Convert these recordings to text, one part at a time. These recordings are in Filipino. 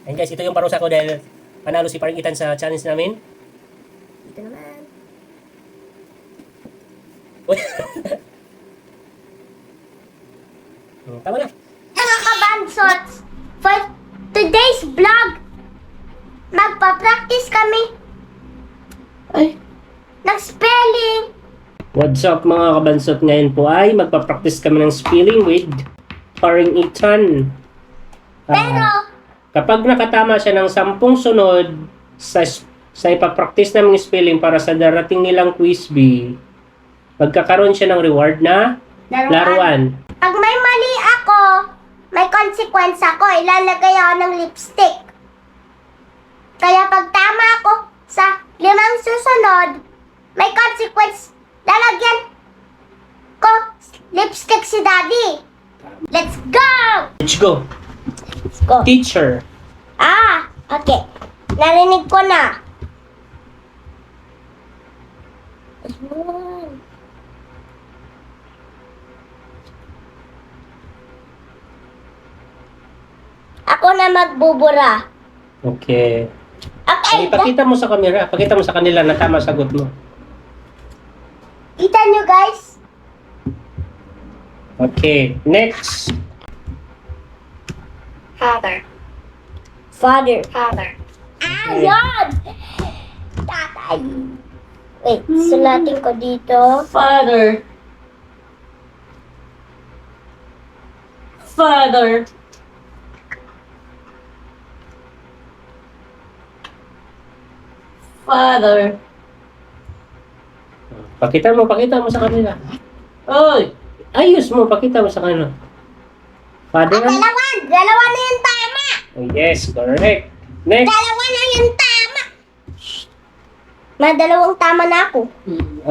Ayun guys, ito yung parusa ko dahil panalo si Paring Ethan sa challenge namin. Ito naman. Uy. Tama na. Mga kabansots, for today's vlog, magpa-practice kami ng spelling. What's up mga kabansot, ngayon po ay magpa-practice kami ng spelling with Paring Ethan. Pero, Kapag nakatama siya ng 10 sunod sa ipapractice naming spelling para sa darating nilang quiz B, magkakaroon siya ng reward na laruan. pag may mali ako, may consequence ako. Ilalagay ako ng lipstick. Kaya pag tama ako sa 5 susunod, may consequence. Lalagyan ko lipstick si Daddy. Let's go! Let's go. Let's go. Teacher. Okay. Narinig ko na. Ako na magbubura. Okay. Okay. Ay, ipakita mo sa camera. Pakita mo sa kanila na tama sagot mo. Kita nyo guys? Okay. Next. Father. Father. Father. Yan! Tatay. Wait, sulatin ko dito. Father. Father. Father. Pakita mo sa kanila. Oy! Ayos mo, pakita mo sa kanila. Father? Dalawa! Dalawa na yung tama! Oh, yes, correct. Next. Dalawa na yung tama! Madalawang tama na ako.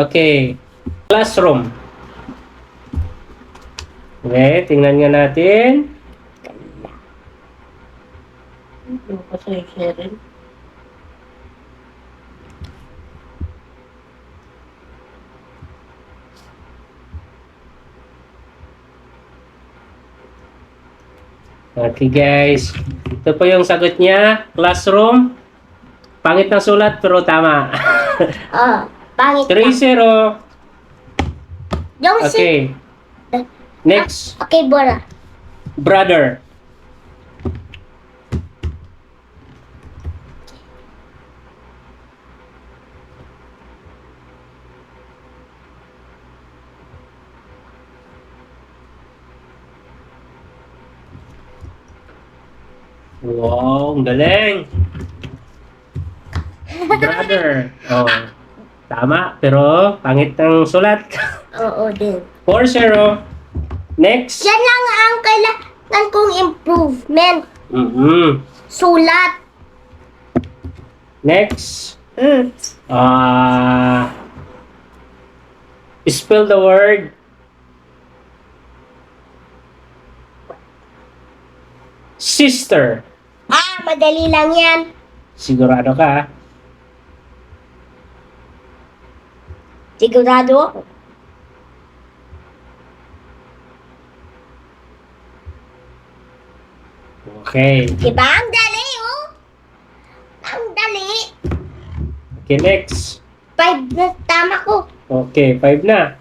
Okay. Classroom. Okay, tingnan nga natin. Ano pa sa'yo, Sharon? Okay guys, ito po yung sagot niya. Classroom. Pangit ng sulat pero tama. Pangit na. 3-0. Yung Okay. Next. Okay, Bora. Brother. Wow, ang galing. Brother. Oh. Tama, pero pangit ng sulat. Oo din. 4-0. Next. Yan lang ang kailangan kong improvement. Sulat. Next. Mm. Spell the word sister. Madali lang yan. Sigurado ka? Sigurado ako. Okay. Diba? Ang dali, oh. Ang dali. Okay, next. 5 na tama ko. Okay, 5 na.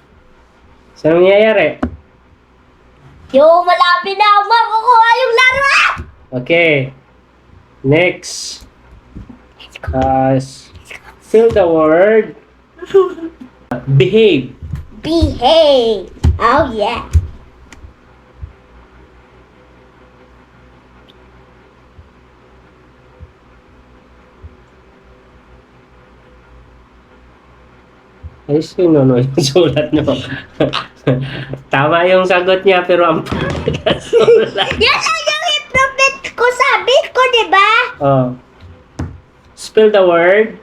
Saan nangyayari? Malapit na ako makukuha yung laro. Okay. Next. Fill the word behave. Behave. Oh, yeah. Ay, sino no yung sulat nyo? Tama yung sagot niya, pero ang pangit ang sulat. Yan ang yung improvement ko, sabi ko, diba? Oh. Spell the word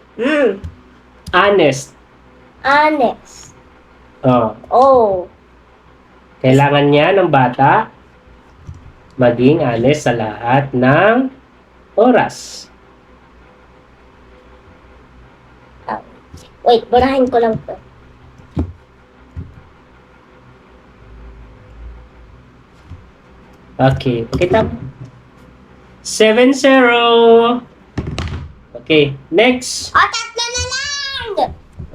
honest. Honest. Oh. Oh. Kailangan niya ng bata maging honest sa lahat ng oras. Wait, burahin ko lang to. Okay, pakita mo. 7-0. Okay, next. O, tatlo na lang!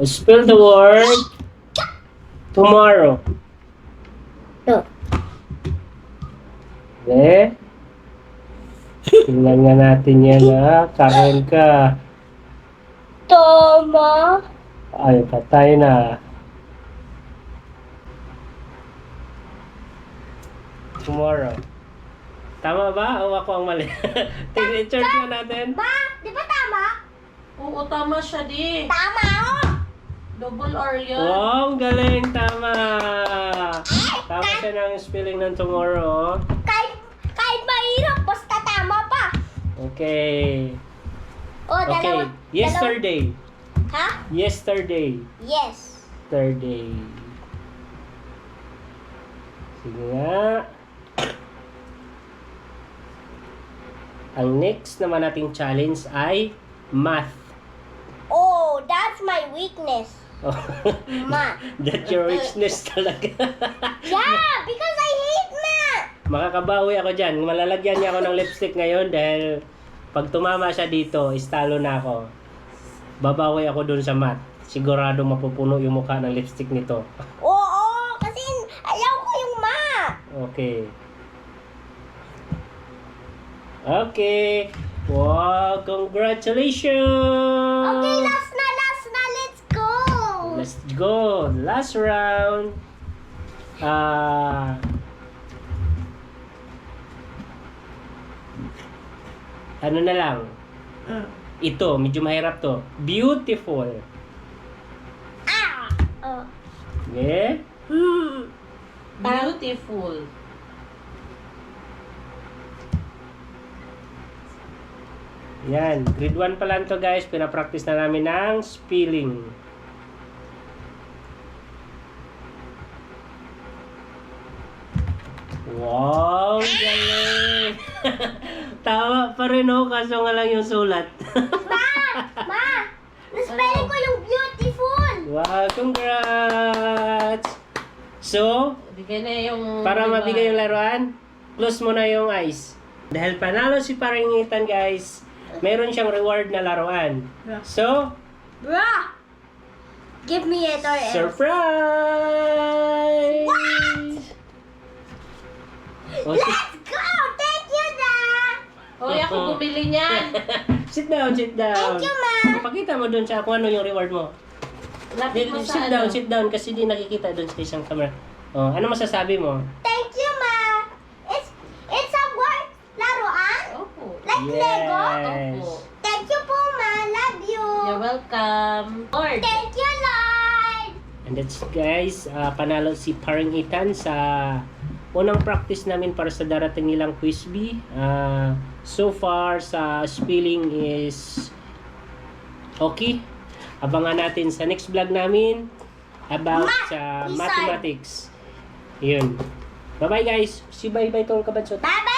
Spell the word tomorrow. To. Okay. Tingnan nga natin yan ha. Karon ka. Toma. Ay, patay na. Tomorrow. Tama ba? O ako ang mali? Tig-church nga natin. Ma, di ba tama? Oo, tama siya di. Tama ako. Double R yan. Wow, galing. Tama. Tama siya ng spelling ng tomorrow. Kahit mahirap, basta tama pa. Okay. O, Okay. dalawa. Yesterday. Ha? Yesterday. Yes. Yesterday. Sige nga. Ang next naman nating challenge ay math. Oh, that's my weakness. Oh, Math. that's your weakness talaga. Yeah, because I hate math. Makakabawi ako dyan. Malalagyan niya ako ng lipstick ngayon dahil pag tumama siya dito, istalo na ako. Babawi ako dun sa math. Sigurado mapupuno yung mukha ng lipstick nito. Oo, kasi ayaw ko yung math. Okay. Okay. Wow, congratulations! Okay, last na, let's go. Let's go. Last round. Ano na lang? Ito, medyo mahirap to. Beautiful. Ah. Oh. Okay? Beautiful. Yan. Grade 1 pa lang to guys. Pinapractice na namin ng spelling. Wow! Galing! Tama pa rin oh, kaso nga lang yung sulat. Ma, na-spelling ko yung beautiful. Wow! Congrats! So, Bigay na yung... para mabigay yung laruan, close mo na yung eyes. Dahil panalo si Paringitan guys, meron siyang reward na laruan. So, Bruh. Give me it or else. surprise! Oh, Let's go! Thank you, Dad! Hoy, ako bumili niyan. sit down, sit down. Thank you, Ma. Pakita mo dun sa kung ano yung reward mo. Lapit mo sa ano. Sit down kasi di nakikita dun sa isang camera. Oh, ano masasabi mo? Thank you, Ma. It's a work laruan? Opo. Like Lego? Opo. Thank you po, Ma. Love you. You're welcome. Lord. Thank you, Lord. And that's guys, panalo si Paringitan sa unang practice namin para sa darating nilang quiz B. So far sa spelling is okay. Abangan natin sa next vlog namin about sa Wizard. mathematics. Yun. Bye-bye guys. Si bye-bye tol kabansot. Bye-bye.